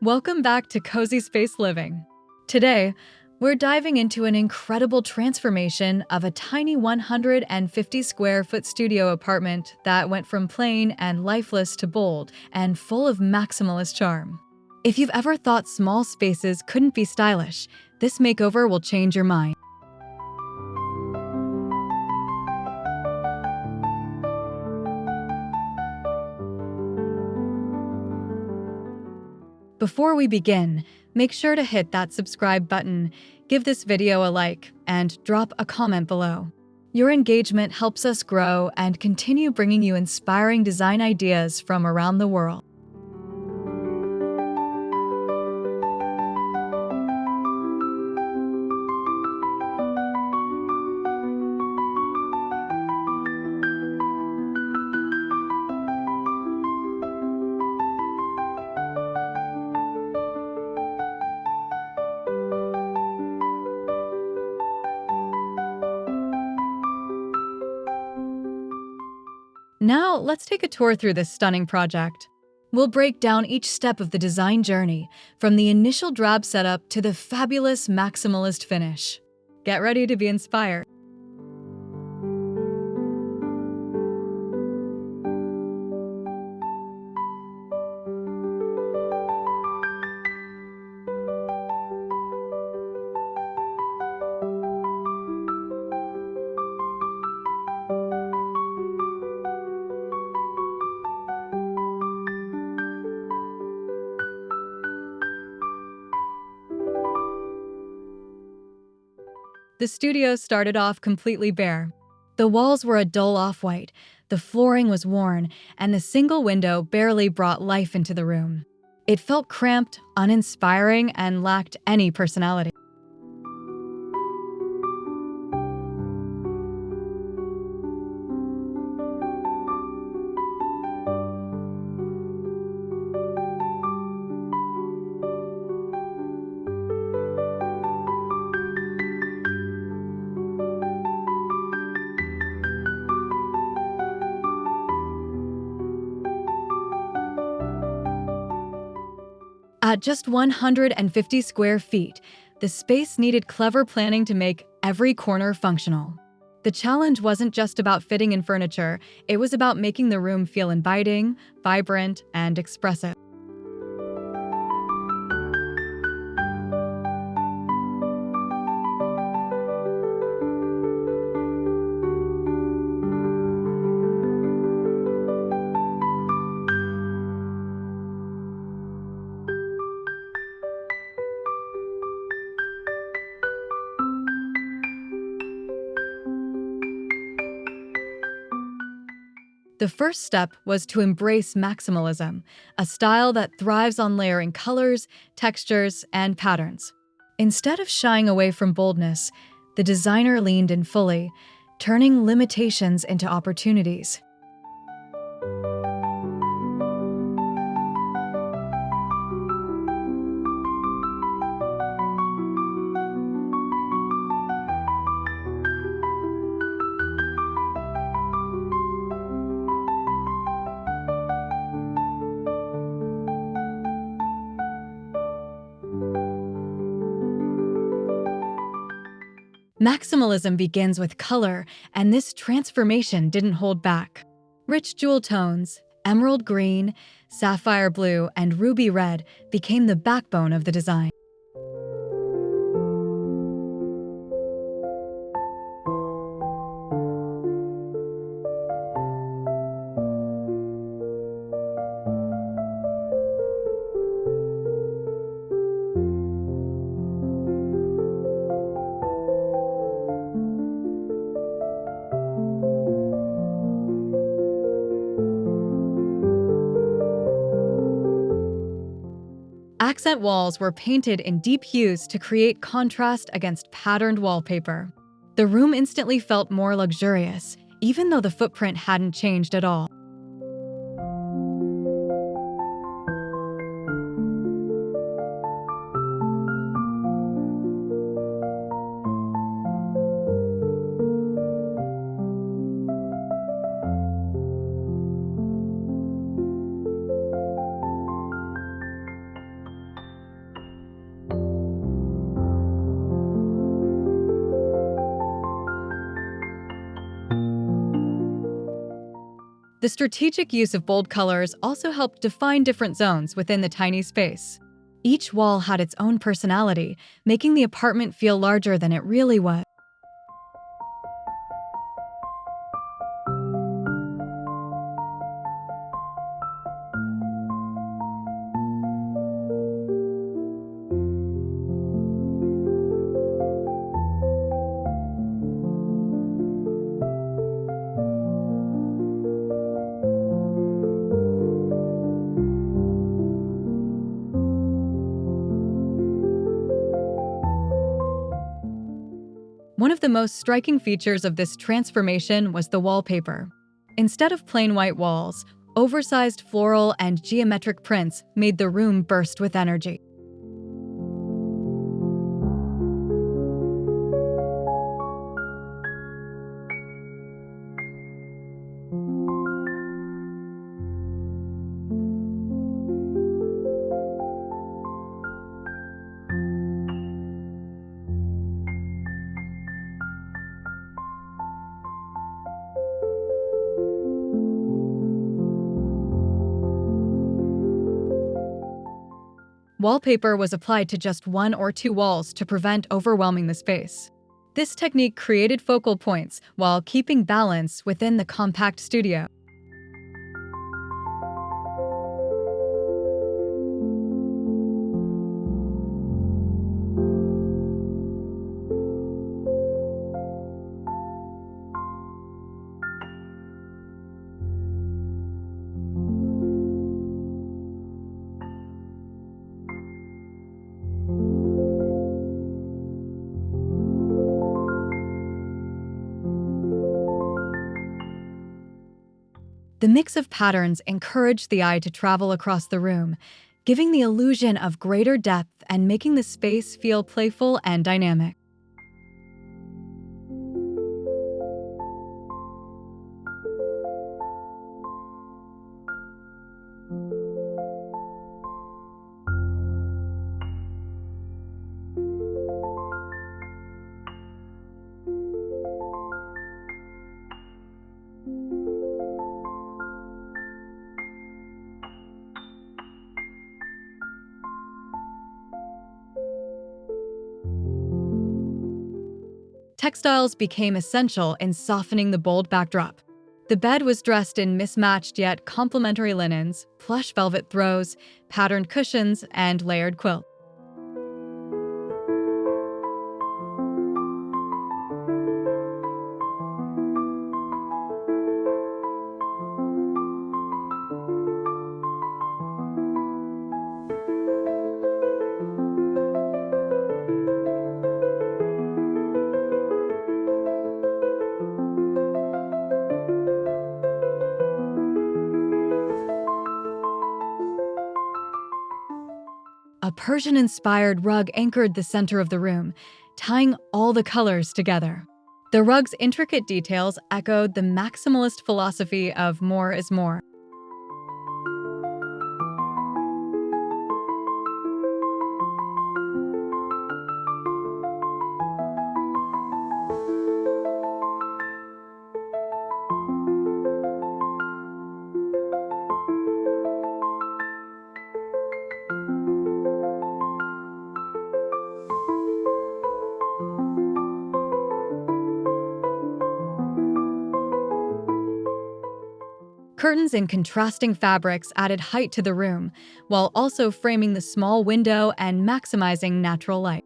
Welcome back to Cozy Space Living. Today, we're diving into an incredible transformation of a tiny 150 square foot studio apartment that went from plain and lifeless to bold and full of maximalist charm. If you've ever thought small spaces couldn't be stylish, this makeover will change your mind. Before we begin, make sure to hit that subscribe button, give this video a like, and drop a comment below. Your engagement helps us grow and continue bringing you inspiring design ideas from around the world. Now, let's take a tour through this stunning project. We'll break down each step of the design journey, from the initial drab setup to the fabulous maximalist finish. Get ready to be inspired. The studio started off completely bare. The walls were a dull off-white, the flooring was worn, and the single window barely brought life into the room. It felt cramped, uninspiring, and lacked any personality. At just 150 square feet, the space needed clever planning to make every corner functional. The challenge wasn't just about fitting in furniture, it was about making the room feel inviting, vibrant, and expressive. The first step was to embrace maximalism, a style that thrives on layering colors, textures, and patterns. Instead of shying away from boldness, the designer leaned in fully, turning limitations into opportunities. Maximalism begins with color, and this transformation didn't hold back. Rich jewel tones, emerald green, sapphire blue, and ruby red became the backbone of the design. Accent walls were painted in deep hues to create contrast against patterned wallpaper. The room instantly felt more luxurious, even though the footprint hadn't changed at all. The strategic use of bold colors also helped define different zones within the tiny space. Each wall had its own personality, making the apartment feel larger than it really was. One of the most striking features of this transformation was the wallpaper. Instead of plain white walls, oversized floral and geometric prints made the room burst with energy. Wallpaper was applied to just one or two walls to prevent overwhelming the space. This technique created focal points while keeping balance within the compact studio. The mix of patterns encouraged the eye to travel across the room, giving the illusion of greater depth and making the space feel playful and dynamic. Textiles became essential in softening the bold backdrop. The bed was dressed in mismatched yet complementary linens, plush velvet throws, patterned cushions, and layered quilts. A Persian-inspired rug anchored the center of the room, tying all the colors together. The rug's intricate details echoed the maximalist philosophy of more is more. Curtains in contrasting fabrics added height to the room, while also framing the small window and maximizing natural light.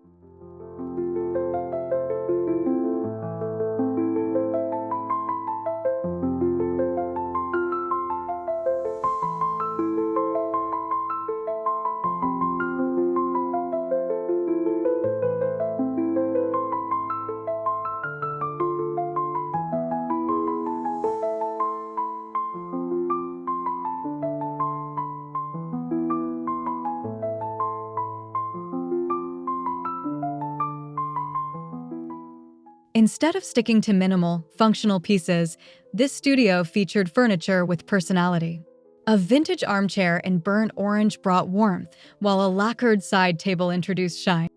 Instead of sticking to minimal, functional pieces, this studio featured furniture with personality. A vintage armchair in burnt orange brought warmth, while a lacquered side table introduced shine.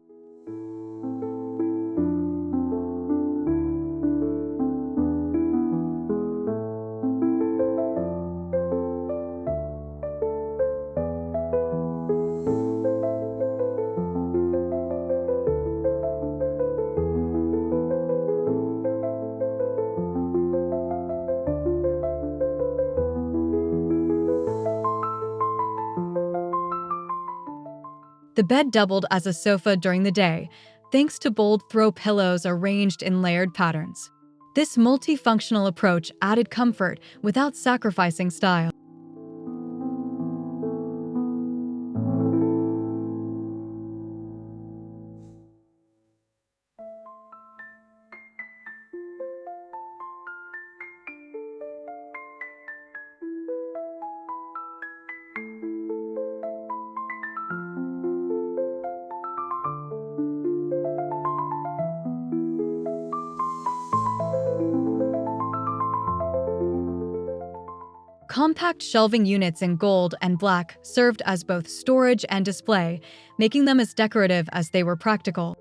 The bed doubled as a sofa during the day, thanks to bold throw pillows arranged in layered patterns. This multifunctional approach added comfort without sacrificing style. Compact shelving units in gold and black served as both storage and display, making them as decorative as they were practical.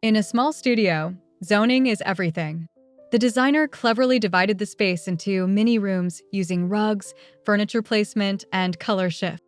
In a small studio, zoning is everything. The designer cleverly divided the space into mini rooms using rugs, furniture placement, and color shift.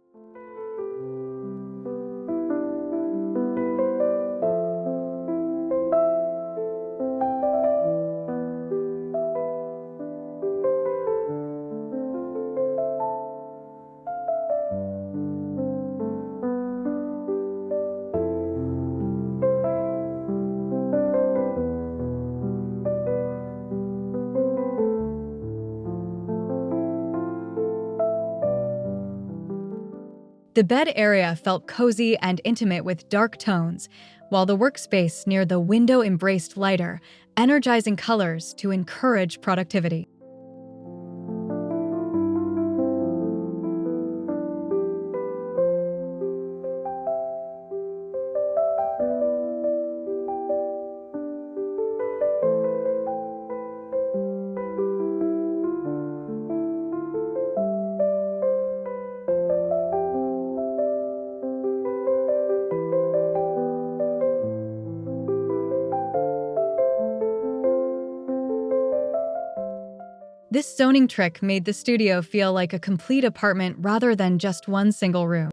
The bed area felt cozy and intimate with dark tones, while the workspace near the window embraced lighter, energizing colors to encourage productivity. This zoning trick made the studio feel like a complete apartment rather than just one single room.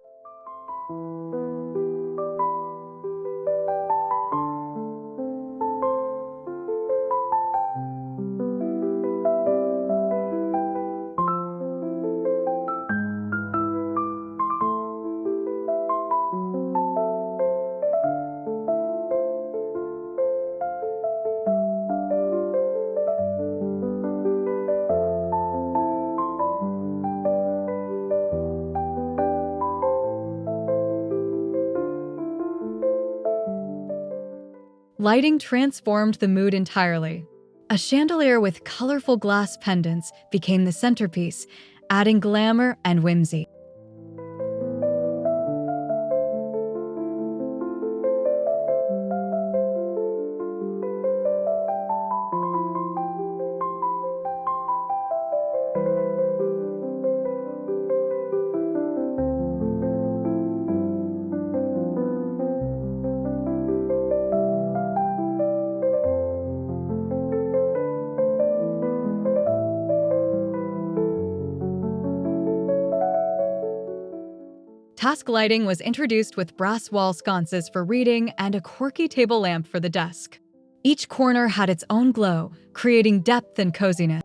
Lighting transformed the mood entirely. A chandelier with colorful glass pendants became the centerpiece, adding glamour and whimsy. Task lighting was introduced with brass wall sconces for reading and a quirky table lamp for the desk. Each corner had its own glow, creating depth and coziness.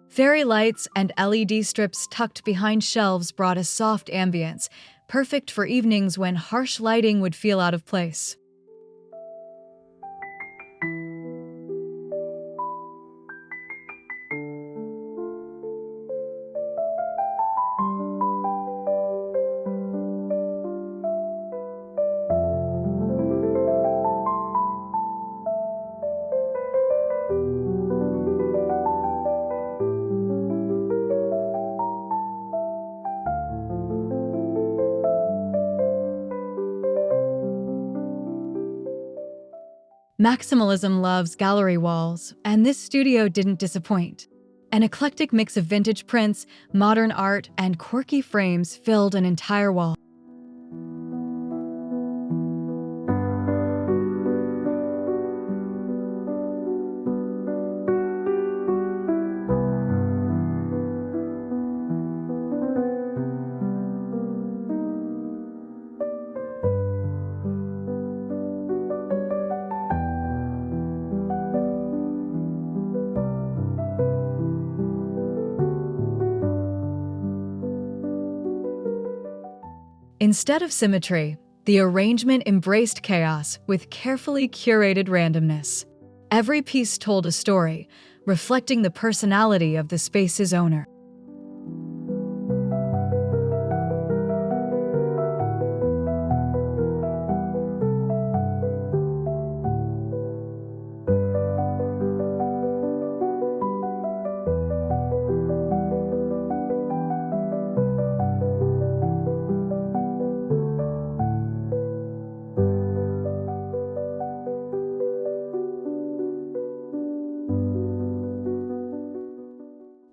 Fairy lights and LED strips tucked behind shelves brought a soft ambience, perfect for evenings when harsh lighting would feel out of place. Maximalism loves gallery walls, and this studio didn't disappoint. An eclectic mix of vintage prints, modern art, and quirky frames filled an entire wall. Instead of symmetry, the arrangement embraced chaos with carefully curated randomness. Every piece told a story, reflecting the personality of the space's owner.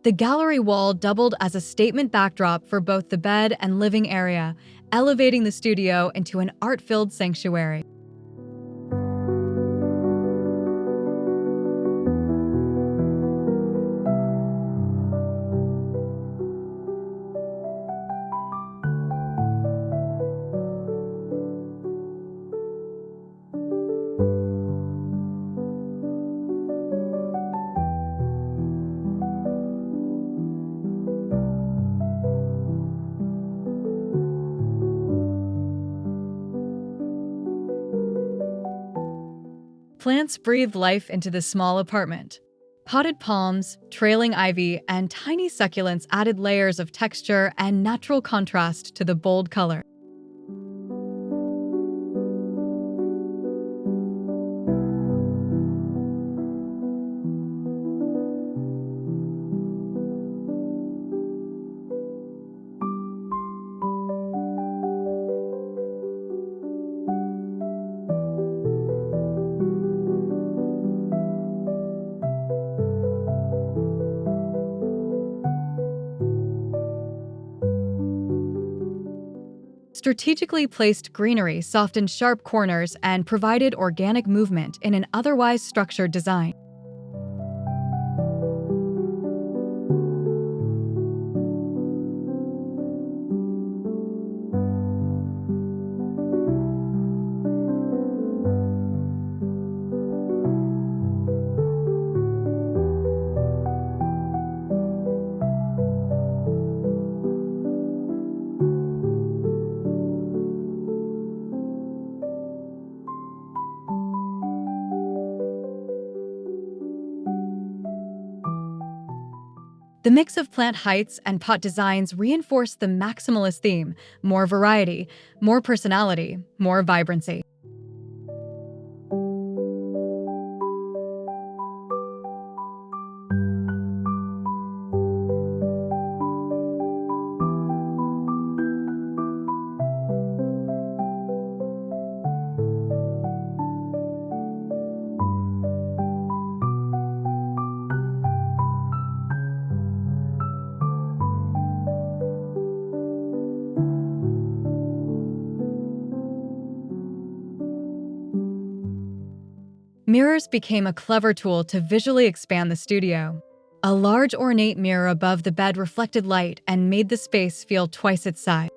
The gallery wall doubled as a statement backdrop for both the bed and living area, elevating the studio into an art-filled sanctuary. Plants breathed life into the small apartment. Potted palms, trailing ivy, and tiny succulents added layers of texture and natural contrast to the bold color. Strategically placed greenery softened sharp corners and provided organic movement in an otherwise structured design. The mix of plant heights and pot designs reinforced the maximalist theme: more variety, more personality, more vibrancy. Mirrors became a clever tool to visually expand the studio. A large ornate mirror above the bed reflected light and made the space feel twice its size.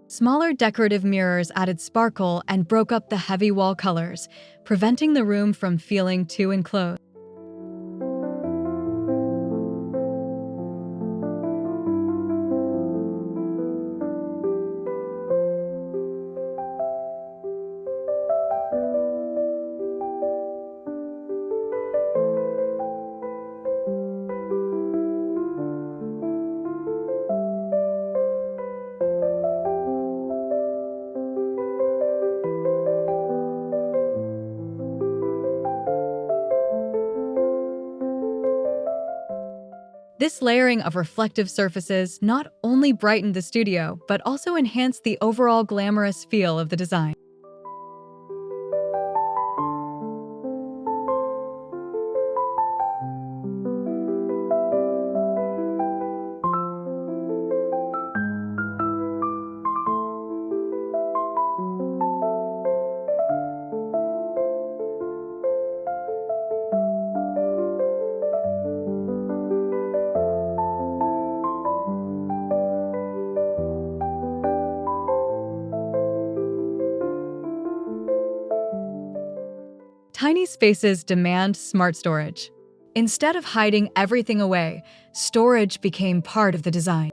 Smaller decorative mirrors added sparkle and broke up the heavy wall colors, preventing the room from feeling too enclosed. This layering of reflective surfaces not only brightened the studio, but also enhanced the overall glamorous feel of the design. Tiny spaces demand smart storage. Instead of hiding everything away, storage became part of the design.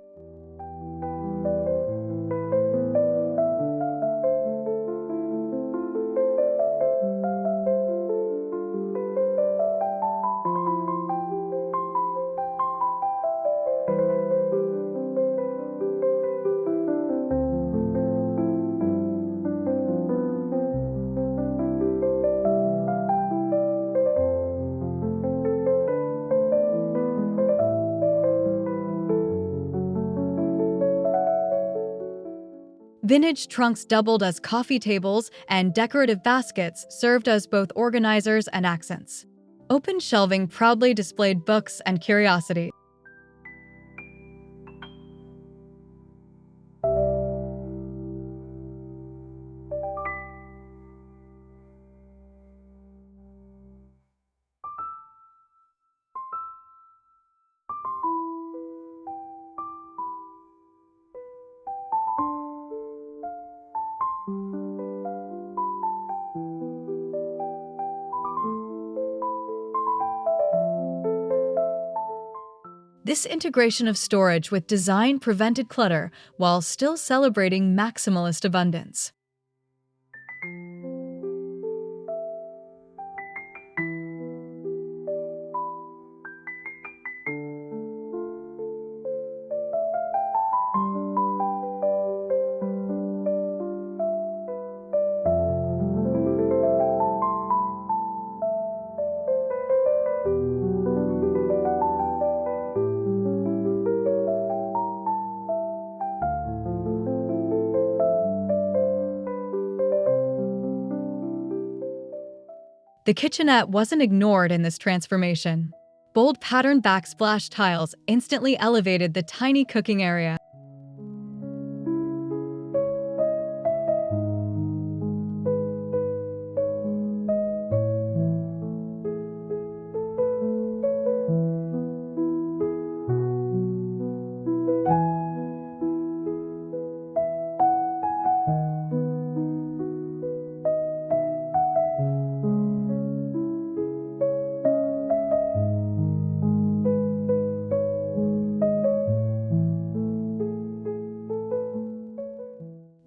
Vintage trunks doubled as coffee tables, and decorative baskets served as both organizers and accents. Open shelving proudly displayed books and curiosities. This integration of storage with design prevented clutter while still celebrating maximalist abundance. The kitchenette wasn't ignored in this transformation. Bold patterned backsplash tiles instantly elevated the tiny cooking area.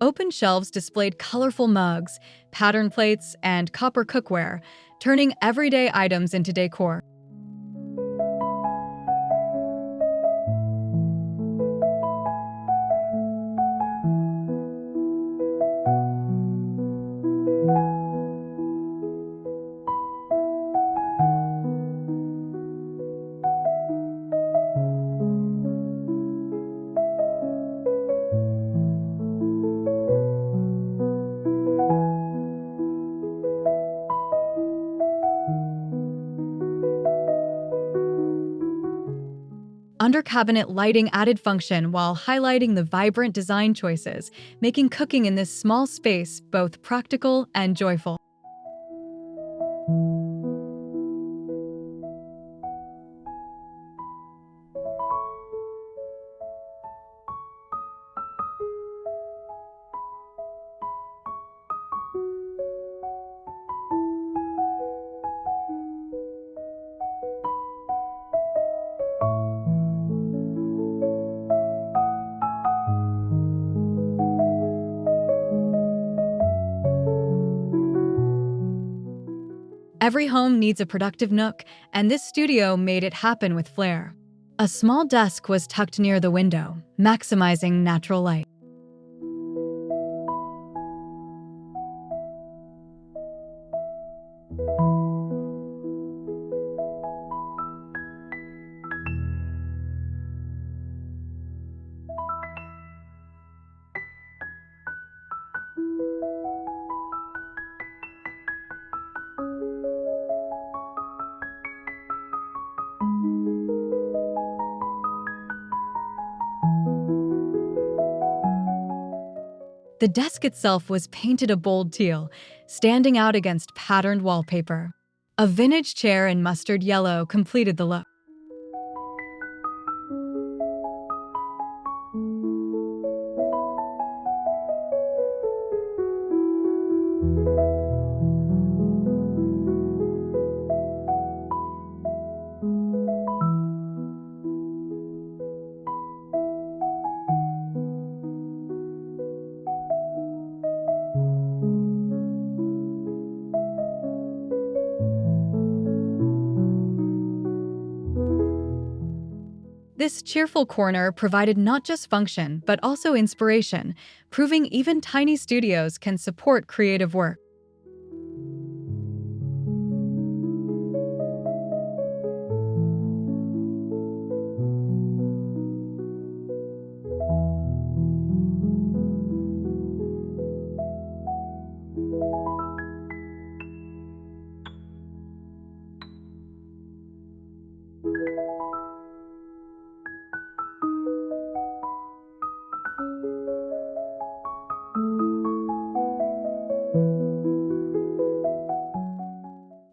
Open shelves displayed colorful mugs, pattern plates, and copper cookware, turning everyday items into decor. Under-cabinet lighting added function while highlighting the vibrant design choices, making cooking in this small space both practical and joyful. Every home needs a productive nook, and this studio made it happen with flair. A small desk was tucked near the window, maximizing natural light. The desk itself was painted a bold teal, standing out against patterned wallpaper. A vintage chair in mustard yellow completed the look. This cheerful corner provided not just function, but also inspiration, proving even tiny studios can support creative work.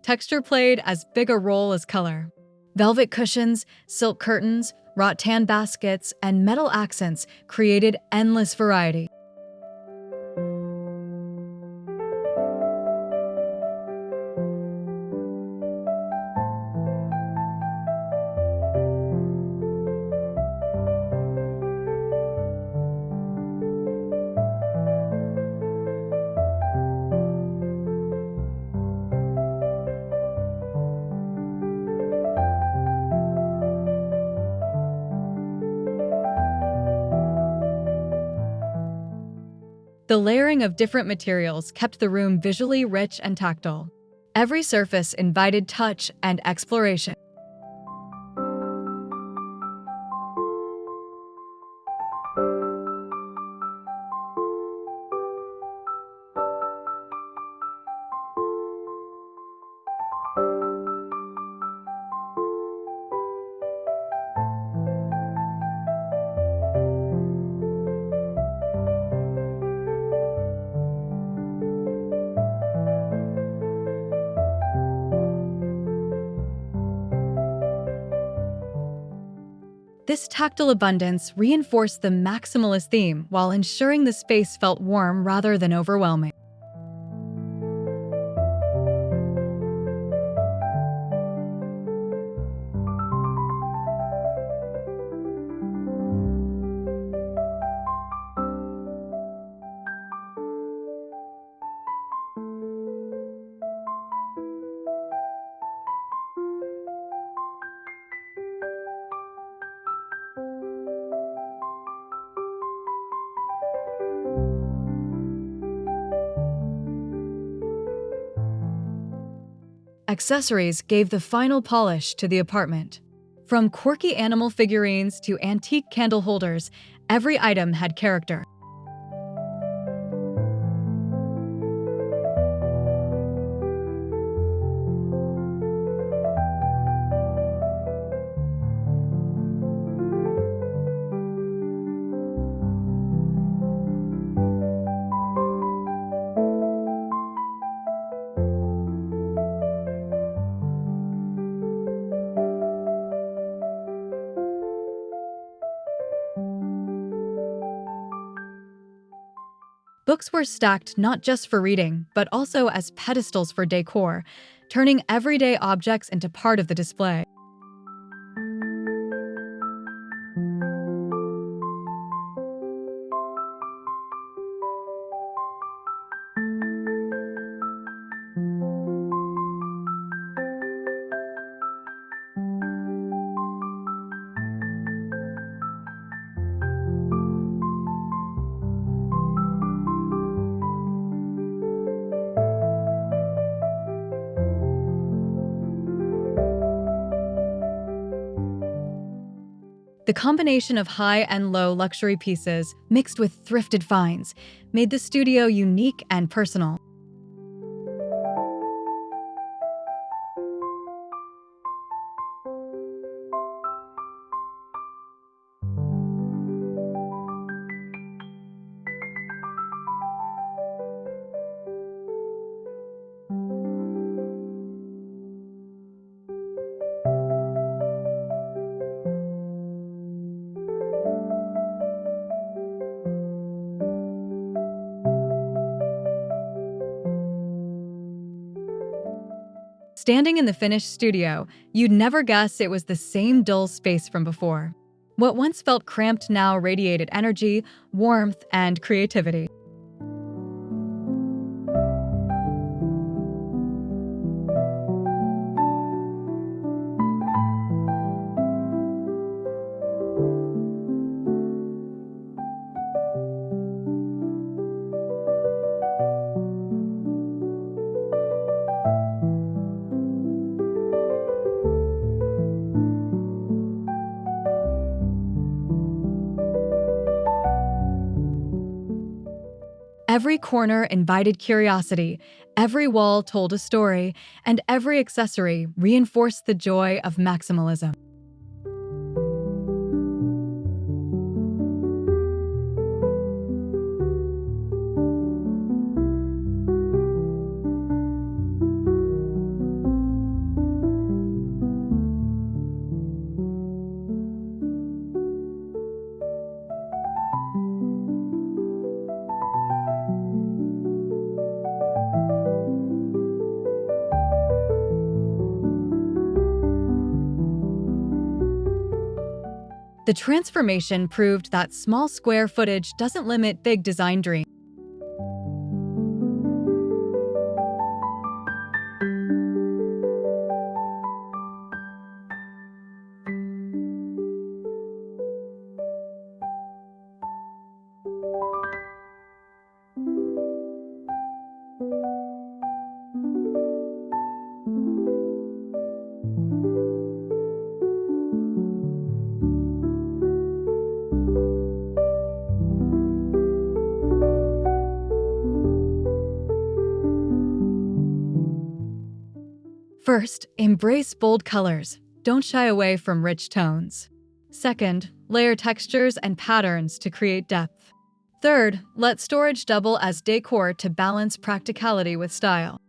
Texture played as big a role as color. Velvet cushions, silk curtains, rattan baskets, and metal accents created endless variety. The layering of different materials kept the room visually rich and tactile. Every surface invited touch and exploration. This tactile abundance reinforced the maximalist theme while ensuring the space felt warm rather than overwhelming. Accessories gave the final polish to the apartment. From quirky animal figurines to antique candle holders, every item had character. Books were stacked not just for reading, but also as pedestals for decor, turning everyday objects into part of the display. The combination of high and low luxury pieces, mixed with thrifted finds, made the studio unique and personal. Standing in the finished studio, you'd never guess it was the same dull space from before. What once felt cramped now radiated energy, warmth, and creativity. Every corner invited curiosity, every wall told a story, and every accessory reinforced the joy of maximalism. The transformation proved that small square footage doesn't limit big design dreams. First, embrace bold colors. Don't shy away from rich tones. Second, layer textures and patterns to create depth. Third, let storage double as decor to balance practicality with style.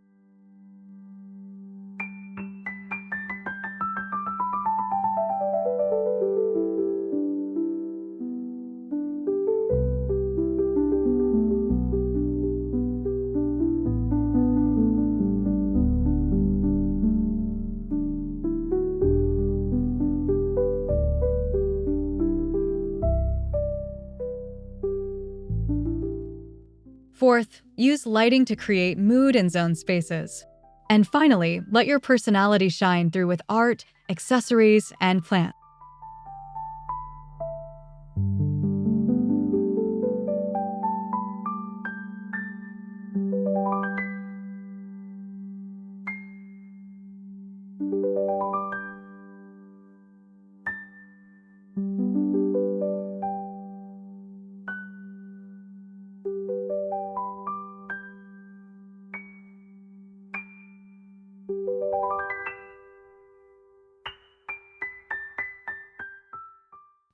Fourth, use lighting to create mood and zone spaces. And finally, let your personality shine through with art, accessories, and plants.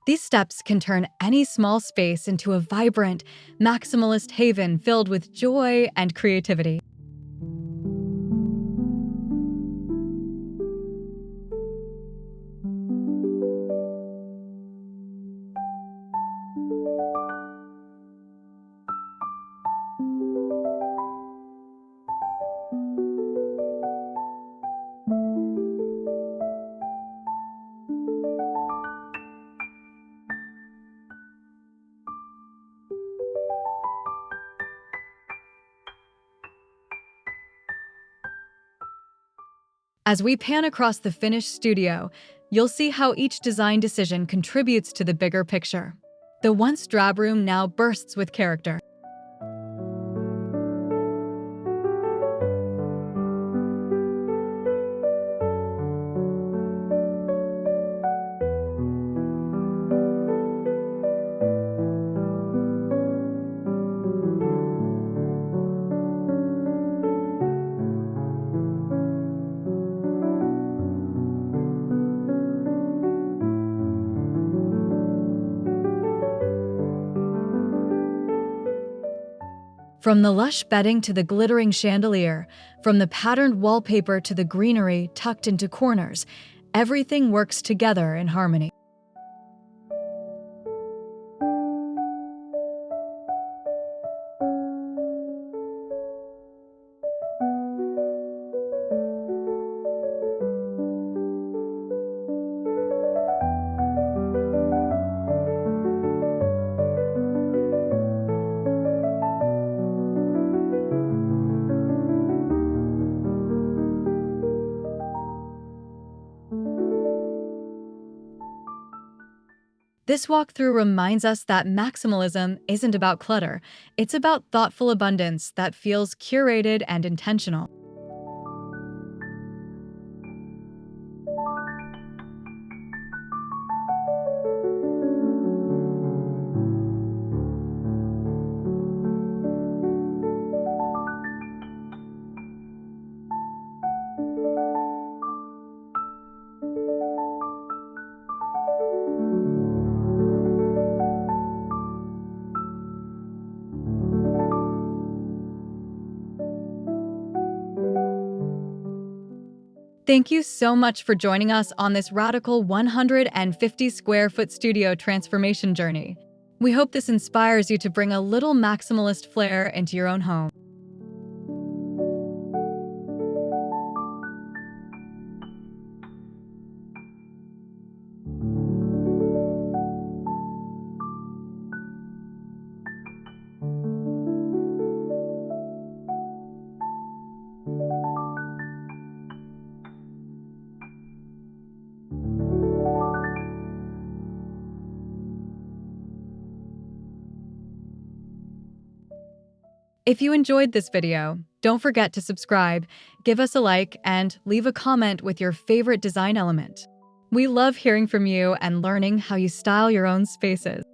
These steps can turn any small space into a vibrant, maximalist haven filled with joy and creativity. As we pan across the finished studio, you'll see how each design decision contributes to the bigger picture. The once drab room now bursts with character. From the lush bedding to the glittering chandelier, from the patterned wallpaper to the greenery tucked into corners, everything works together in harmony. This walkthrough reminds us that maximalism isn't about clutter, it's about thoughtful abundance that feels curated and intentional. Thank you so much for joining us on this radical 150 square foot studio transformation journey. We hope this inspires you to bring a little maximalist flair into your own home. If you enjoyed this video, don't forget to subscribe, give us a like, and leave a comment with your favorite design element. We love hearing from you and learning how you style your own spaces.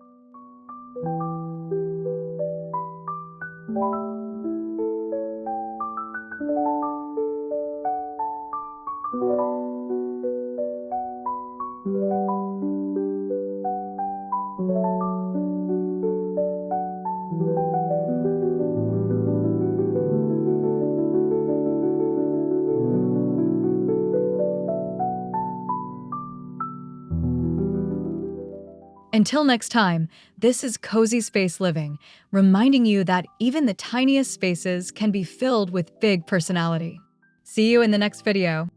Until next time, this is Cozy Space Living, reminding you that even the tiniest spaces can be filled with big personality. See you in the next video.